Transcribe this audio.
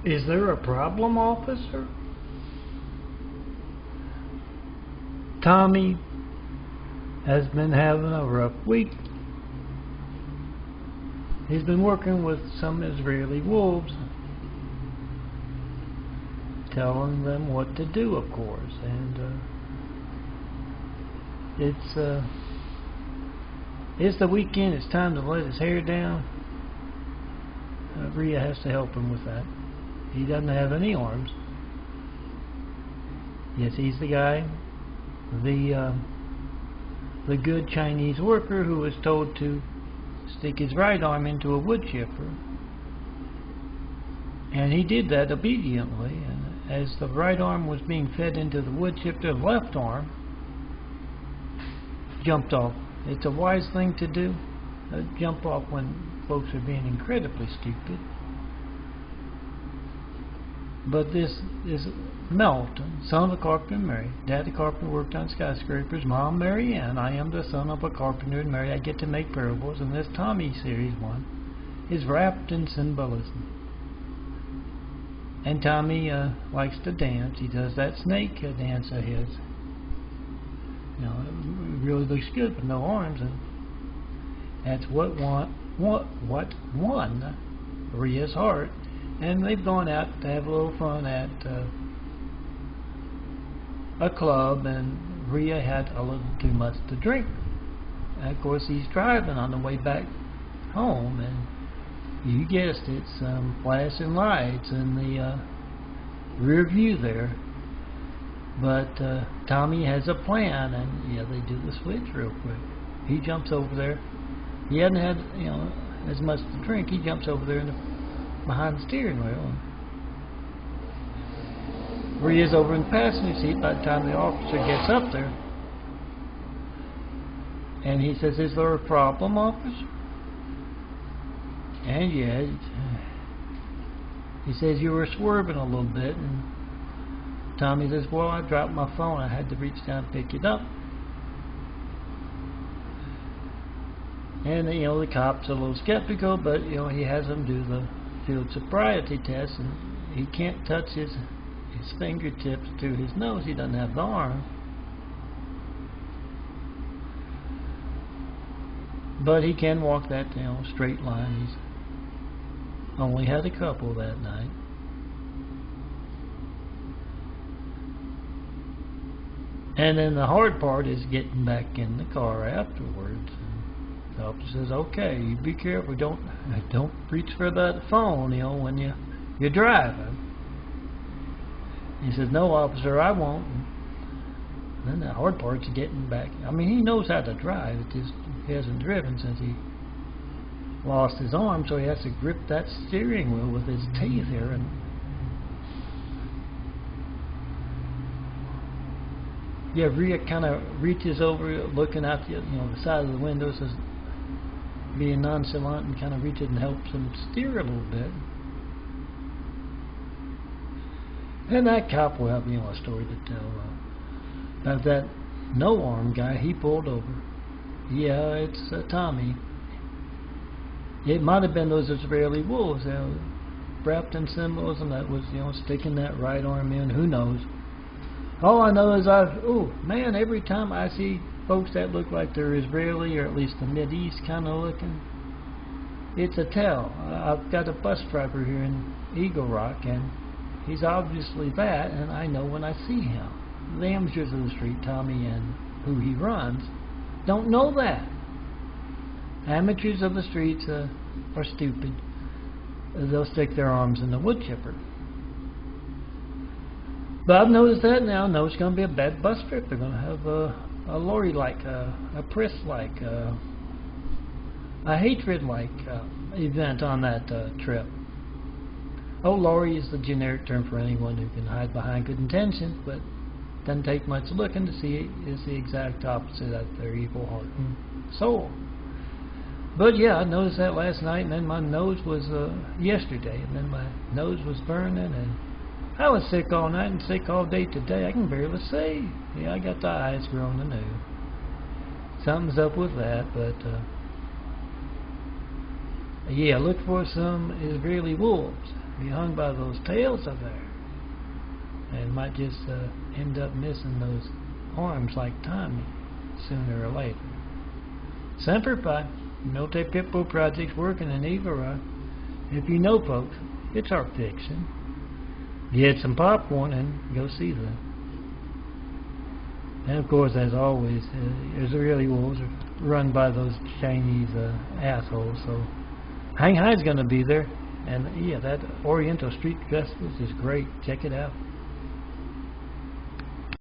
Is there a problem, officer? Tommy has been having a rough week. He's been working with some Israeli wolves, telling them what to do, of course, and it's the weekend. It's time to let his hair down. Rhea has to help him with that. He doesn't have any arms. Yes, he's the guy, the good Chinese worker who was told to stick his right arm into a wood chipper, and he did that obediently. And as the right arm was being fed into the wood chipper, the left arm jumped off. It's a wise thing to do. Jump off when folks are being incredibly stupid. But this is Melton, son of a carpenter and Mary. Dad the carpenter worked on skyscrapers. Mom, Mary Ann. I am the son of a carpenter and Mary. I get to make parables. And this Tommy series 1 is wrapped in symbolism. And Tommy likes to dance. He does that snake dance of his. You know, it really looks good with no arms, and that's what won Rhea's heart. And they've gone out to have a little fun at a club, and Rhea had a little too much to drink. And of course, he's driving on the way back home, and you guessed it, some flashing lights in the rear view there. But Tommy has a plan, and yeah, they do the switch real quick. He jumps over there. He hadn't had, you know, as much to drink. He jumps over there behind the steering wheel. Rhea's over in the passenger seat by the time the officer gets up there. And he says, "Is there a problem, officer?" And yeah, he says, "You were swerving a little bit." And Tommy says, "Well, I dropped my phone. I had to reach down and pick it up." And you know, the cop's a little skeptical, but you know, he has him do the field sobriety test, and he can't touch his fingertips to his nose. He doesn't have the arm. But he can walk that, you know, straight line. He's only had a couple that night. And then the hard part is getting back in the car afterwards. And the officer says, "Okay, you be careful. Don't reach for that phone, you know, when you're driving." He says, "No, officer, I won't." And then the hard part's getting back. I mean, he knows how to drive. It just he hasn't driven since he lost his arm, so he has to grip that steering wheel with his teeth here. And yeah, Rhea kind of reaches over, looking out the the side of the window, says, being nonchalant, and kind of reaches and helps him steer a little bit. And that cop will have a story to tell about that no-arm guy he pulled over. Yeah, it's Tommy. It might have been those Israeli wolves, wrapped in symbolism, that was sticking that right arm in. Who knows? All I know is man, every time I see folks that look like they're Israeli, or at least the Mideast kind of looking, it's a tell. I've got a bus driver here in Eagle Rock, and he's obviously that, and I know when I see him. The amateurs of the street, Tommy and who he runs, don't know that. Amateurs of the streets are stupid. They'll stick their arms in the wood chipper. But I've noticed that now. No, it's going to be a bad bus trip. They're going to have a lorry-like, a press-like, a hatred-like event on that trip. Oh, lorry is the generic term for anyone who can hide behind good intentions, but doesn't take much looking to see is the exact opposite of their evil heart and soul. But yeah, I noticed that last night, and then my nose was yesterday, and then my nose was burning, and I was sick all night and sick all day today. I can barely see. Yeah, I got the eyes growing anew. Something's up with that, but yeah, look for some Israeli wolves. be hung by those tails up there. And might just end up missing those arms like Tami sooner or later. Semper Fi, Military Pitbull Project's working in Eva. If you know folks, it's our fiction. Get some popcorn and go see them. And of course, as always, Israeli wolves are run by those Chinese assholes. So Hang High's going to be there. And yeah, that Oriental Street Festival is great. Check it out.